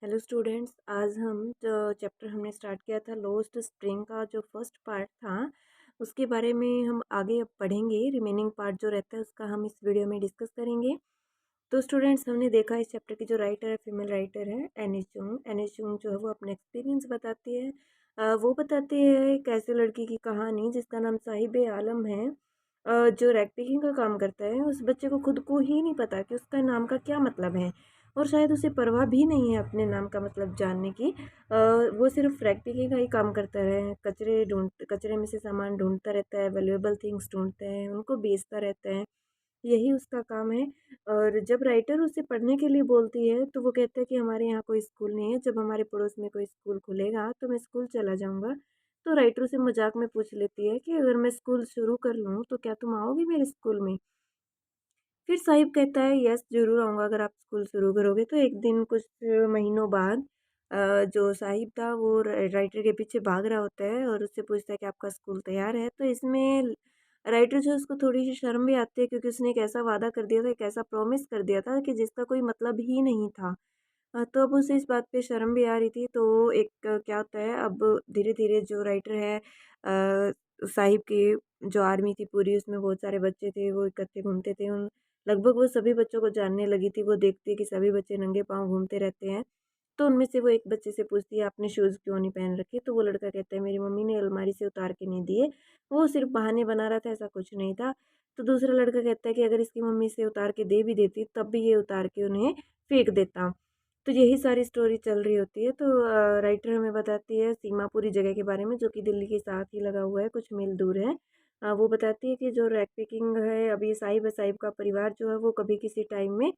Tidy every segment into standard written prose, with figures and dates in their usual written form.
Hello students, आज हम जो चैप्टर हमने स्टार्ट किया था लोस्ट स्प्रिंग का जो फर्स्ट पार्ट था उसके बारे में हम आगे अब पढ़ेंगे। रिमेनिंग पार्ट जो रहता है उसका हम इस वीडियो में डिस्कस करेंगे। तो स्टूडेंट्स, हमने देखा इस चैप्टर की जो राइटर है फीमेल राइटर है एनी चुंग। एनी चुंग जो है वो अपने एक्सपीरियंस बताती है। वो बताती है एक ऐसे लड़की की कहानी जिसका नाम साहिब आलम है, जो रैग पिकिंग का काम करता है। उस बच्चे को खुद को ही नहीं पता कि उसका नाम का क्या मतलब है, और शायद उसे परवाह भी नहीं है अपने नाम का मतलब जानने की। वो सिर्फ रैग पिकिंग का ही काम करता है। कचरे में से सामान ढूंढता रहता है, वैल्यूएबल थिंग्स ढूंढते हैं, उनको बेचता रहता है। यही उसका काम है। और जब राइटर उसे पढ़ने के लिए बोलती है तो वो कहता है कि हमारे यहाँ कोई स्कूल नहीं है, जब हमारे पड़ोस में कोई स्कूल खुलेगा तो मैं स्कूल चला जाऊँगा। तो राइटर उसे मजाक में पूछ लेती है कि अगर मैं स्कूल शुरू कर लूँ तो क्या तुम आओगी मेरे स्कूल में? फिर साहिब कहता है यस ज़रूर आऊँगा अगर आप स्कूल शुरू करोगे। तो एक दिन कुछ महीनों बाद जो साहिब था वो राइटर के पीछे भाग रहा होता है और उससे पूछता है कि आपका स्कूल तैयार है। तो इसमें राइटर जो है उसको थोड़ी सी शर्म भी आती है, क्योंकि उसने एक ऐसा वादा कर दिया था, एक ऐसा प्रॉमिस कर दिया था कि जिसका कोई मतलब ही नहीं था। तो अब उसे इस बात पे शर्म भी आ रही थी। तो एक क्या होता है, अब धीरे-धीरे जो राइटर है साहिब की जो आर्मी थी पूरी, उसमें बहुत सारे बच्चे थे, वो इकट्ठे घूमते थे। उन लगभग वो सभी बच्चों को जानने लगी थी। वो देखती है कि सभी बच्चे नंगे पाँव घूमते रहते हैं। तो उनमें से वो एक बच्चे से पूछती है, आपने शूज़ क्यों नहीं पहन रखे? तो वो लड़का कहता है, मेरी मम्मी ने अलमारी से उतार के नहीं दिए। वो सिर्फ़ बहाने बना रहा था, ऐसा कुछ नहीं था। तो दूसरा लड़का कहता है कि अगर इसकी मम्मी इसे उतार के दे भी देती, तब भी ये उतार के उन्हें फेंक देता। तो यही सारी स्टोरी चल रही होती है। तो राइटर हमें बताती है सीमापुरी जगह के बारे में, जो कि दिल्ली के साथ ही लगा हुआ है, कुछ मील दूर है। वो बताती है कि जो रैग पिकिंग है, अभी साहिब है, साहिब का परिवार जो है वो कभी किसी टाइम में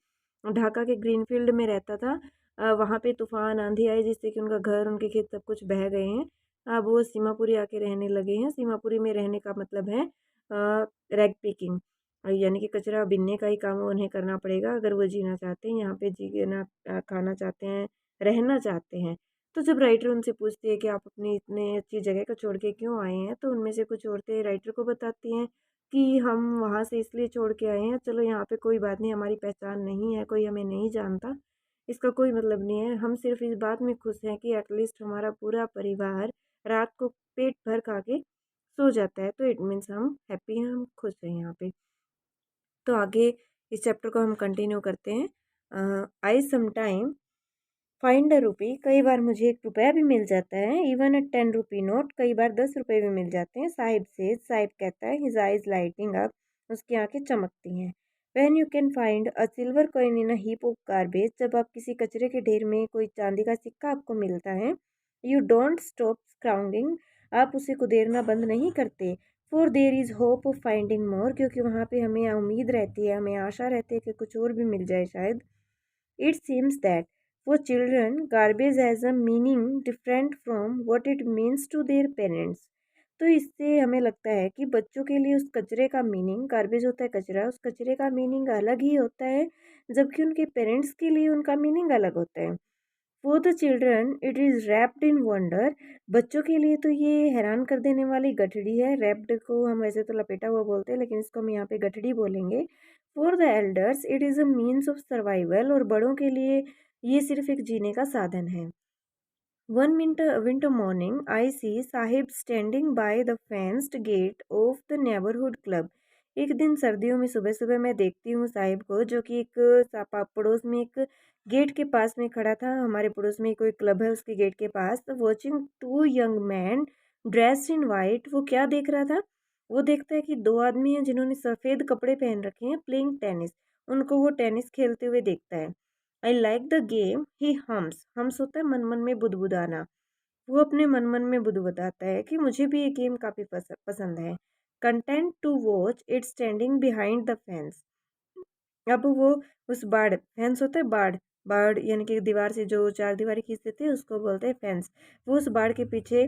ढाका के ग्रीनफील्ड में रहता था। वहाँ पे तूफान आंधी आई जिससे कि उनका घर, उनके खेत सब कुछ बह गए हैं। अब वो सीमापुरी आके रहने लगे हैं। सीमापुरी में रहने का मतलब है रैग पिकिंग, यानी कि कचरा बीनने का ही काम उन्हें करना पड़ेगा अगर वो जीना चाहते हैं, यहाँ पे जीना खाना चाहते हैं, रहना चाहते हैं। तो जब राइटर उनसे पूछती है कि आप अपनी इतने अच्छी जगह को छोड़ के क्यों आए हैं, तो उनमें से कुछ औरतें राइटर को बताती हैं कि हम वहाँ से इसलिए छोड़ के आए हैं, चलो यहाँ पे कोई बात नहीं, हमारी पहचान नहीं है, कोई हमें नहीं जानता, इसका कोई मतलब नहीं है। हम सिर्फ इस बात में खुश हैं कि एटलीस्ट हमारा पूरा परिवार रात को पेट भर खा के सो जाता है, तो इट मीन्स हम हैप्पी हैं, हम खुश हैं यहाँ पे। तो आगे इस चैप्टर को हम कंटिन्यू करते हैं। आई समटाइम फाइंड अ रूपी, कई बार मुझे 1 रुपया भी मिल जाता है। इवन अ 10 रुपी नोट, कई बार 10 रुपये भी मिल जाते हैं। साहिब से, साहिब कहता है, हिज आइज लाइटिंग अप, उसकी आंखें चमकती हैं। When you can find a silver coin in a heap of garbage, जब आप किसी कचरे के ढेर में कोई चांदी का सिक्का आपको मिलता है। यू डोंट स्टॉप स्क्राउंडिंग, आप उसे कुदेरना बंद नहीं करते। For there is hope of finding more, क्योंकि वहाँ पे हमें उम्मीद रहती है, हमें आशा रहती है कि कुछ और भी मिल जाए शायद। It seems that for children, garbage has a meaning different from what it means to their parents. तो इससे हमें लगता है कि बच्चों के लिए उस कचरे का मीनिंग, गार्बेज होता है कचरा, उस कचरे का मीनिंग अलग ही होता है, जबकि उनके पेरेंट्स के लिए उनका मीनिंग अलग होता है। For the children it is wrapped in wonder, बच्चों के लिए तो ये हैरान कर देने वाली गठड़ी है। रैप्ड को हम वैसे तो लपेटा हुआ बोलते हैं, लेकिन इसको हम यहाँ पे गठड़ी बोलेंगे। For the elders it is a means of survival, और बड़ों के लिए ये सिर्फ एक जीने का साधन है। One winter morning, I see Sahib standing by the fenced gate of the neighborhood club. एक दिन सर्दियों में सुबह सुबह मैं देखती हूँ साहिब को, जो कि एक पड़ोस में एक गेट के पास में खड़ा था। हमारे पड़ोस में कोई क्लब है, उसके गेट के पास। Watching 2 young men dressed in white, वो क्या देख रहा था? वो देखता है कि 2 आदमी हैं जिन्होंने सफ़ेद कपड़े पहन रखे हैं, प्लेइंग टेनिस। उनको वो टेनिस खेलते हुए देखता है। I like the game he hums, hums होता है मन मन में बुदबुदाना। वो अपने मन मन में बुदबुदाता है कि मुझे भी ये गेम काफ़ी पसंद है। Content to watch it standing behind the fence, अब वो उस बाड़, फेंस होता है बाड़, बाड़ यानी कि दीवार से जो चार दीवारी खींच देते हैं उसको बोलते हैं फेंस। वो उस बाड़ के पीछे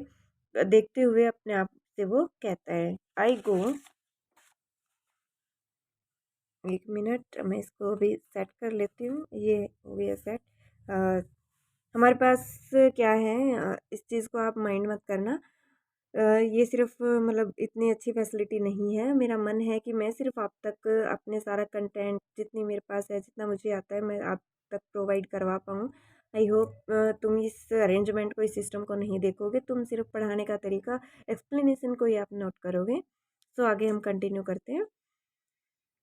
देखते हुए अपने आप से वो कहता है, आई गो, 1 मिनट मैं इसको अभी सेट कर लेती हूँ। ये हो गया सेट। हमारे पास क्या है, इस चीज़ को आप माइंड मत करना। ये सिर्फ मतलब इतनी अच्छी फैसिलिटी नहीं है। मेरा मन है कि मैं सिर्फ आप तक अपने सारा कंटेंट जितनी मेरे पास है, जितना मुझे आता है, मैं आप तक प्रोवाइड करवा पाऊँ। आई होप तुम इस अरेंजमेंट को, इस सिस्टम को नहीं देखोगे, तुम सिर्फ पढ़ाने का तरीका, एक्सप्लेनेशन को ही आप नोट करोगे। सो आगे हम कंटिन्यू करते हैं।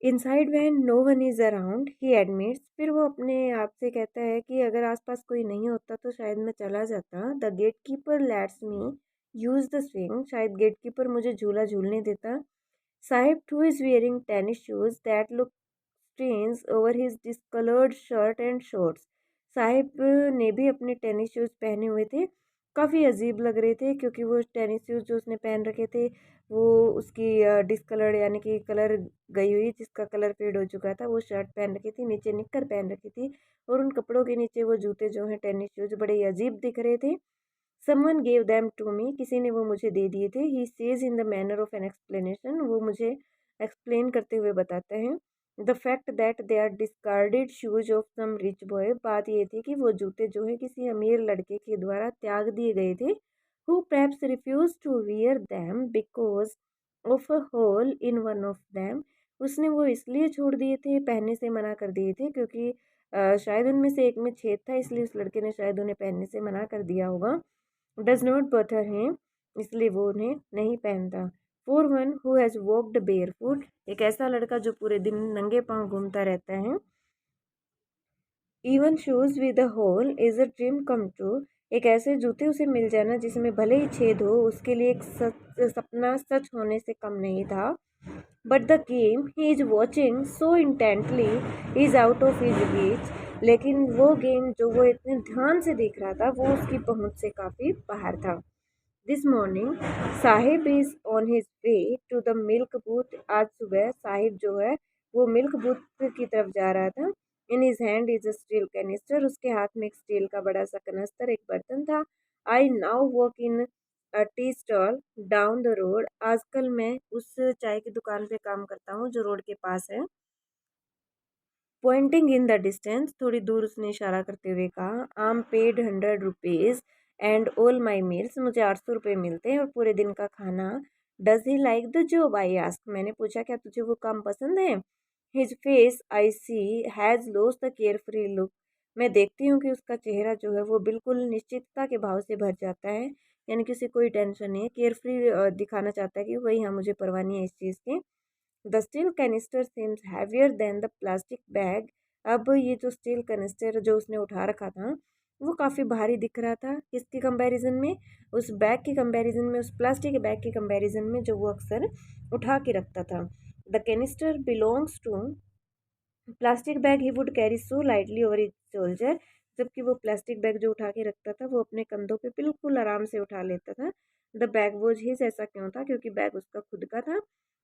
Inside when no one is around he admits, फिर वो अपने आप से कहता है कि अगर आसपास कोई नहीं होता तो शायद मैं चला जाता। The gate keeper lets me use the swing, शायद गेट कीपर मुझे झूला झूलने देता। Sahib too is wearing tennis shoes that look strange over his discoloured shirt and shorts, Sahib ने भी अपने टेनिस शूज पहने हुए थे, काफ़ी अजीब लग रहे थे क्योंकि वो टेनिस शूज जो उसने पहन रखे थे वो उसकी डिस्कलर्ड यानी कि कलर गई हुई, जिसका कलर फेड हो चुका था, वो शर्ट पहन रखी थी, नीचे निक्कर पहन रखी थी, और उन कपड़ों के नीचे वो जूते जो हैं टेनिस शूज बड़े ही अजीब दिख रहे थे। Someone gave them to me, किसी ने वो मुझे दे दिए थे। He says in the manner of an explanation, वो मुझे एक्सप्लेन करते हुए बताते हैं। The fact that they are discarded shoes of some rich boy, बात ये थी कि वो जूते जो है किसी अमीर लड़के के द्वारा त्याग दिए गए थे। Who perhaps refused to wear them because of a hole in one of them, उसने वो इसलिए छोड़ दिए थे, पहनने से मना कर दिए थे क्योंकि शायद उनमें से एक में छेद था, इसलिए उस लड़के ने शायद उन्हें पहनने से मना कर दिया होगा। डज नॉट बटर हिम, इसलिए वो उन्हें नहीं पहनता। For one who has walked bear foot, एक ऐसा लड़का जो पूरे दिन नंगे पाँव घूमता रहता है। Even shoes with a hole is a dream come true, एक ऐसे जूते उसे मिल जाना जिसमें भले ही छेद हो, उसके लिए एक सपना सच होने से कम नहीं था। But the game he is watching so intently is out of his reach, लेकिन वो गेम जो वो इतने ध्यान से देख रहा था वो उसकी पहुंच से काफ़ी बाहर था। This morning Sahib is on his way to the milk booth, आज सुबह साहिब जो है वो मिल्क बूथ की तरफ जा रहा था। In his hand is a steel canister, उसके हाथ में एक स्टील का बड़ा सा कनस्तर, एक बर्तन था। I now work in a tea stall down the road, आजकल मैं उस चाय की दुकान पे काम करता हूँ जो रोड के पास है। पॉइंटिंग इन द डिस्टेंस, थोड़ी दूर उसने इशारा करते हुए कहा। I am paid 100 rupees and all my meals, मुझे 800 रुपये मिलते हैं और पूरे दिन का खाना। Does he like the job, I ask, मैंने पूछा क्या तुझे वो काम पसंद है। His face I see has lost the carefree look, मैं देखती हूँ कि उसका चेहरा जो है वो बिल्कुल निश्चितता के भाव से भर जाता है, यानी कि उसे कोई टेंशन नहीं है, केयर फ्री दिखाना चाहता है कि वही हाँ मुझे परवाह नहीं है इस चीज़ की। The steel canister seems heavier than the plastic bag, अब ये जो स्टील कैनिस्टर जो उसने उठा रखा था वो काफ़ी भारी दिख रहा था, किसके कंपैरिजन में, उस बैग के कंपैरिजन में, उस प्लास्टिक के बैग के कंपैरिजन में जो वो अक्सर उठा के रखता था। The canister belongs to plastic bag he would carry so lightly over his shoulder, जबकि वो प्लास्टिक बैग जो उठा के रखता था वो अपने कंधों पे बिल्कुल आराम से उठा लेता था। द बैग वॉज हिज, ऐसा क्यों था, क्योंकि बैग उसका खुद का था।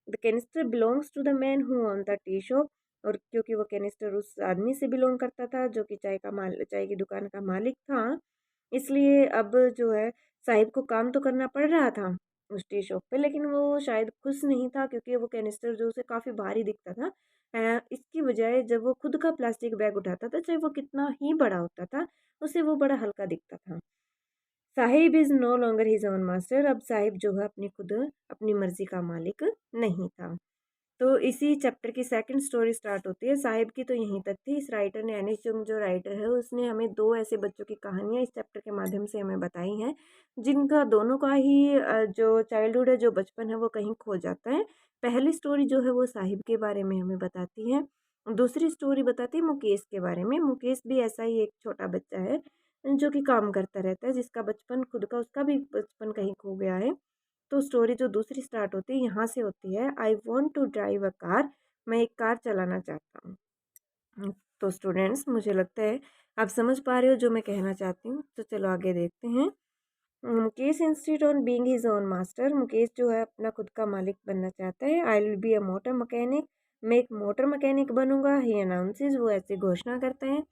The canister belongs to the man who own the tea shop, और क्योंकि वो कैनिस्टर उस आदमी से बिलोंग करता था जो कि चाय की दुकान का मालिक था, इसलिए अब जो है साहिब को काम तो करना पड़ रहा था उस टी शॉप पे, लेकिन वो शायद खुश नहीं था क्योंकि वो कैनिस्टर जो उसे काफ़ी भारी दिखता था। इसकी बजाय जब वो खुद का प्लास्टिक बैग उठाता था, चाहे वो कितना ही बड़ा होता था, उसे वो बड़ा हल्का दिखता था। Sahib is no longer his own master, अब साहिब जो है अपनी खुद अपनी मर्जी का मालिक नहीं था। तो इसी चैप्टर की सेकंड स्टोरी स्टार्ट होती है। साहिब की तो यहीं तक थी। इस राइटर ने, एनिस जंग जो राइटर है, उसने हमें दो ऐसे बच्चों की कहानियाँ इस चैप्टर के माध्यम से हमें बताई हैं जिनका दोनों का ही जो चाइल्डहुड है, जो बचपन है, वो कहीं खो जाता है। पहली स्टोरी जो है वो साहिब के बारे में हमें बताती है, दूसरी स्टोरी बताती है मुकेश के बारे में। मुकेश भी ऐसा ही एक छोटा बच्चा है जो कि काम करता रहता है, जिसका बचपन खुद का, उसका भी बचपन कहीं खो गया है। तो स्टोरी जो दूसरी स्टार्ट होती है यहाँ से होती है, I want to drive a car, मैं एक कार चलाना चाहता हूँ। तो स्टूडेंट्स, मुझे लगता है आप समझ पा रहे हो जो मैं कहना चाहती हूँ, तो चलो आगे देखते हैं। Mukesh instead on being his own master, Mukesh जो है अपना खुद का मालिक बनना चाहता है। I will be a motor mechanic, मैं एक मोटर मैकेनिक बनूंगा। ही अनाउंसेस, वो ऐसे घोषणा करते हैं।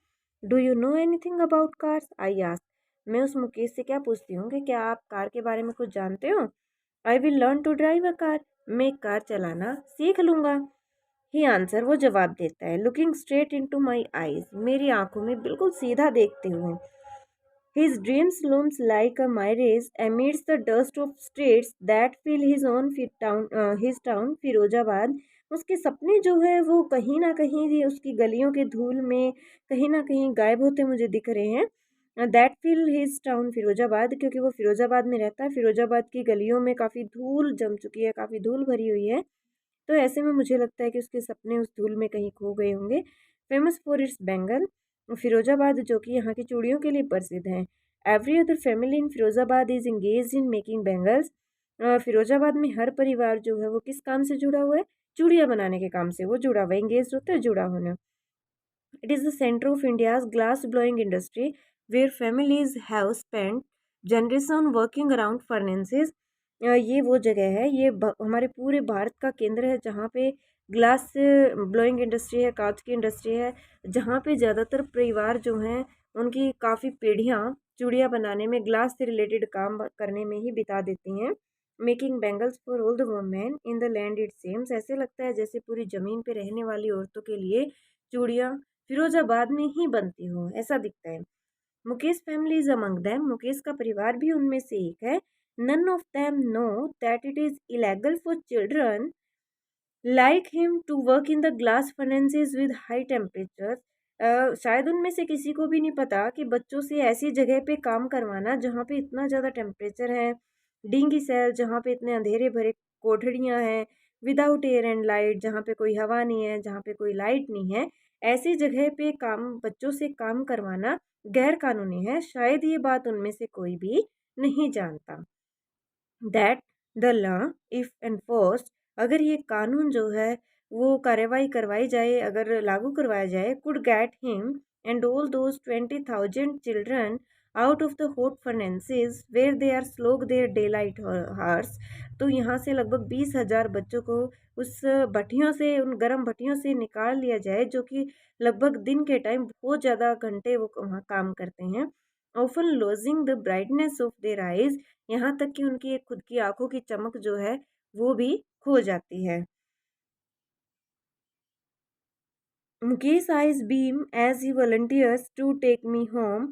Do you know anything about cars, I ask, मैं उस मुकेश से क्या पूछती हूँ कि क्या आप कार के बारे में कुछ जानते हो। I will learn to drive a car, मैं एक कार चलाना सीख लूँगा। ही आंसर, वो जवाब देता है, looking straight into my eyes, मेरी आंखों में बिल्कुल सीधा देखते हुए। His dreams looms like a mirage amidst the dust of streets that fill his own his town Firozabad, उसके सपने जो है वो कहीं ना कहीं उसकी गलियों के धूल में कहीं ना कहीं गायब होते मुझे दिख रहे हैं। That feel his town Firozabad, क्योंकि वो फिरोजाबाद में रहता है। फिरोजाबाद की गलियों में काफ़ी धूल जम चुकी है, काफ़ी धूल भरी हुई है। तो ऐसे में मुझे लगता है कि उसके सपने उस धूल में कहीं खो गए होंगे। Famous for its bangle, Firozabad जो कि यहाँ की चूड़ियों के लिए प्रसिद्ध है। Every other family in Firozabad is engage in making bangles. Firozabad में हर परिवार जो है वो किस काम से जुड़ा हुआ है? चूड़ियाँ बनाने के काम से वो जुड़ा हुआ है। इंगेज होता है जुड़ा होना। It is the center of India's glass blowing industry, where families have spent generation working around furnaces. ये वो जगह है, ये हमारे पूरे भारत का केंद्र है जहाँ पे ग्लास ब्लोइंग इंडस्ट्री है, कांच की इंडस्ट्री है, जहाँ पे ज़्यादातर परिवार जो हैं उनकी काफ़ी पीढ़ियाँ चूड़ियाँ बनाने में, ग्लास से रिलेटेड काम करने में ही बिता देती हैं। Making bangles for all the women in the land it seems, ऐसे लगता है जैसे पूरी ज़मीन पे रहने वाली औरतों के लिए चूड़ियाँ फिरोजाबाद में ही बनती हो, ऐसा दिखता है। Mukesh family is among them, Mukesh का परिवार भी उनमें से एक है। None of them know that it is illegal for children like him to work in the glass furnaces with high temperature. शायद उनमें से किसी को भी नहीं पता कि बच्चों से ऐसी जगह पे काम करवाना जहाँ पे इतना ज़्यादा टेम्परेचर है, डींगी सेल जहाँ पे इतने अंधेरे भरे कोठरियाँ हैं, विदाउट एयर एंड लाइट जहाँ पे कोई हवा नहीं है, जहाँ पे कोई लाइट नहीं है, ऐसी जगह पे काम बच्चों से काम करवाना गैर कानूनी है। शायद ये बात उनमें से कोई भी नहीं जानता। That the law if enforced, अगर ये कानून जो है वो कार्रवाई करवाई जाए, अगर लागू करवाया जाए, could get him and all those 20,000 children out of the hot furnaces where they are slog their daylight hours. तो यहाँ से लगभग 20,000 बच्चों को उस भट्टियों से, उन गर्म भट्टियों से निकाल लिया जाए जो कि लगभग दिन के टाइम बहुत ज़्यादा घंटे वो वहाँ काम करते हैं। Often lodging the brightness of their eyes, यहाँ तक कि उनकी एक खुद की आंखों की चमक जो है वो भी खो जाती है। Mukesh eyes beam as he volunteers to take me home,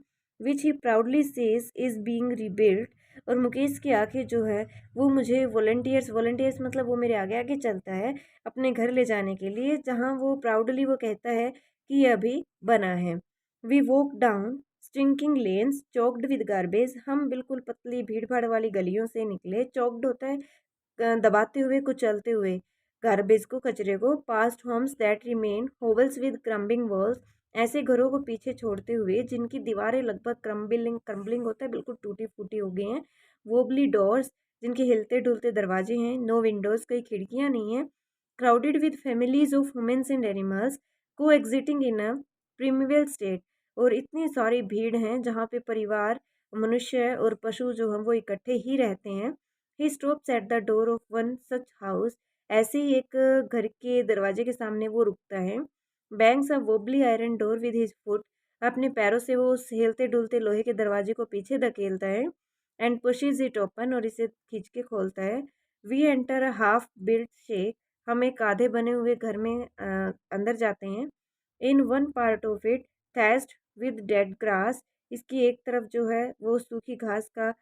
which he proudly says is being rebuilt. और मुकेश की आंखें जो है वो मुझे वॉलंटियर्स मतलब वो मेरे आगे आगे चलता है अपने घर ले जाने के लिए, जहाँ वो प्राउडली वो कहता है कि ये अभी बना है। We walk down stinking lanes choked with garbage, हम बिल्कुल पतली भीड़ भाड़ वाली गलियों से निकले। चौक्ड होता है दबाते हुए, कुचलते हुए, गार्बेज को, कचरे को। Past homes that remain hovels with crumbling walls, ऐसे घरों को पीछे छोड़ते हुए जिनकी दीवारें लगभग क्रम्बलिंग क्रम्बलिंग होता है, बिल्कुल टूटी फूटी हो गई हैं। वोबली डोर्स, जिनके हिलते डुलते दरवाजे हैं। नो विंडोज, कई खिड़कियां नहीं हैं। Crowded with families of womens and animals coexisting in a primeval state, और इतनी सारी भीड़ हैं जहाँ पे परिवार, मनुष्य और पशु जो हैं वो इकट्ठे ही रहते हैं। He stops at the door of one such house, ऐसे ही एक घर के दरवाजे के सामने वो रुकता है। Bangs a wobbly iron door with his foot, अपने पैरों से वो उस हिलते डुलते लोहे के दरवाजे को पीछे धकेलता है। एंड पुशेज इट ओपन, और इसे खींच के खोलता है। We enter a half built shack, हम एक आधे बने हुए घर में अंदर जाते हैं। In one part of it thatched with dead grass, इसकी एक तरफ जो है वो सूखी घास का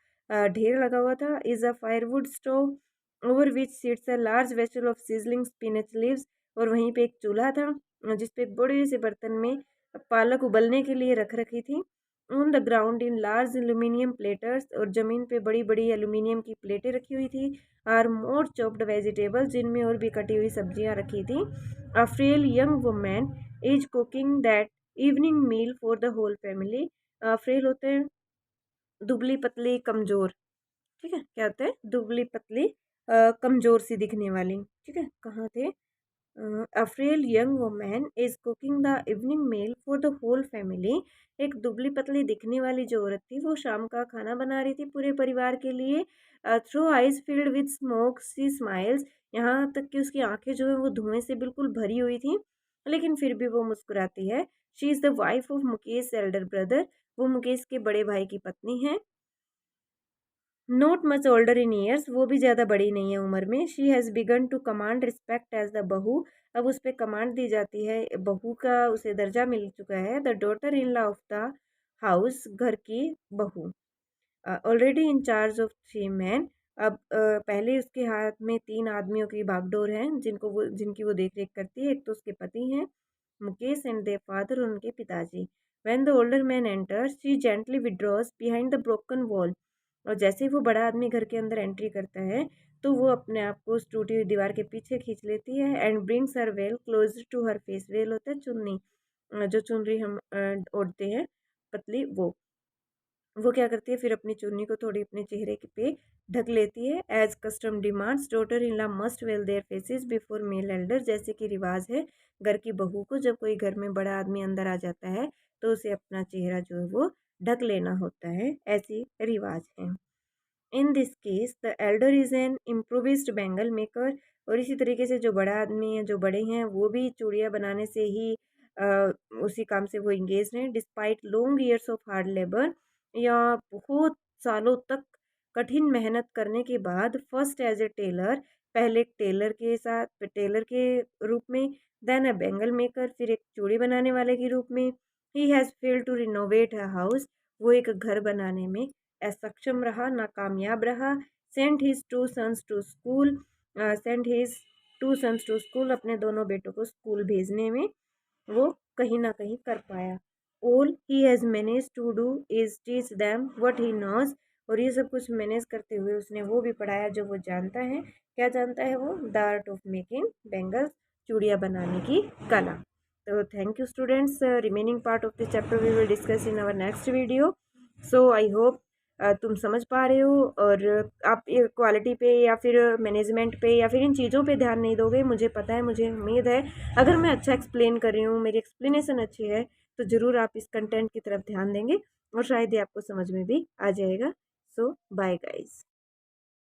ढेर लगा हुआ था। Is a firewood stove over which sits a large vessel of sizzling spinach leaves, और वहीं पे एक चूल्हा था जिसपे एक बड़े से बर्तन में पालक उबलने के लिए रख रखी थी। On the ground in large aluminium platters, और ज़मीन पे बड़ी बड़ी एल्यूमिनियम की प्लेटें रखी हुई थी। आर मोर चॉप्ड वेजिटेबल्स, जिनमें और भी कटी हुई सब्जियां रखी थी। A frail young women is cooking that evening meal for the whole family. Frail होते हैं दुबली पतली कमज़ोर, ठीक है, क्या होता है दुबली पतली कमज़ोर सी दिखने वाली, ठीक है, कहाँ थे। A frail young woman is cooking the evening meal for the whole family, एक दुबली पतली दिखने वाली जो औरत थी वो शाम का खाना बना रही थी पूरे परिवार के लिए। Through eyes filled with smoke she smiles, यहाँ तक कि उसकी आंखें जो है वो धुएं से बिल्कुल भरी हुई थी, लेकिन फिर भी वो मुस्कुराती है। She is the wife of Mukesh elder brother, वो मुकेश के बड़े भाई की पत्नी है। Not much older in years, वो भी ज़्यादा बड़ी नहीं है उम्र में। She has begun to command respect as the bahu, अब उस पर कमांड दी जाती है, बहू का उसे दर्जा मिल चुका है। The daughter in law of the house, घर की बहू। Already in charge of 3 men, अब पहले उसके हाथ में 3 आदमियों की बागडोर है जिनकी वो देख रेख करती है। एक तो उसके पति हैं मुकेश एंड देयर फादर, उनके पिताजी। When the older man enters, she gently withdraws behind the broken wall. और जैसे ही वो बड़ा आदमी घर के अंदर एंट्री करता है तो वो अपने आप को उस टूटी हुई दीवार के पीछे खींच लेती है and brings her veil close to her face. Veil होता है चुन्नी, जो चुनरी हम ओढ़ते हैं पतली, वो क्या करती है फिर अपनी चुन्नी को थोड़ी अपने चेहरे पे ढक लेती है। As custom demands daughter in law must veil their faces before male elder. जैसे कि रिवाज है घर की बहू को जब कोई घर में बड़ा आदमी अंदर आ जाता है तो उसे अपना चेहरा जो है वो ढक लेना होता है, ऐसी रिवाज है। In this case the elder is an improvised bangle maker. और इसी तरीके से जो बड़ा आदमी है, जो बड़े हैं, वो भी चूड़ियाँ बनाने से ही उसी काम से वो इंगेज हैं। Despite long years of hard labour, या बहुत सालों तक कठिन मेहनत करने के बाद फर्स्ट एज ए टेलर, पहले एक टेलर के साथ टेलर के रूप में, देन अ बैंगल मेकर, फिर एक चूड़ी बनाने वाले के रूप में, he has failed to renovate a house, वो एक घर बनाने में असक्षम रहा, नाकामयाब रहा। Sent his two sons to school, sent his two sons to school, अपने दोनों बेटों को स्कूल भेजने में वो कहीं ना कहीं कर पाया। All he has managed to do is teach them what he knows. और ये सब कुछ मैनेज करते हुए उसने वो भी पढ़ाया जो वो जानता है। क्या जानता है वो? The art of making bangles, चूड़ियाँ बनाने की कला। तो thank you students, remaining part of the chapter we will discuss in our next video. So I hope तुम समझ पा रहे हो और आप ये क्वालिटी पे या फिर मैनेजमेंट पे या फिर इन चीज़ों पे ध्यान नहीं दोगे, मुझे पता है, मुझे उम्मीद है। अगर मैं अच्छा एक्सप्लेन कर रही हूँ, मेरी एक्सप्लेनेशन अच्छी है, तो ज़रूर आप इस कंटेंट की तरफ ध्यान देंगे और शायद ये आपको समझ में भी आ जाएगा। सो बाय गाइज।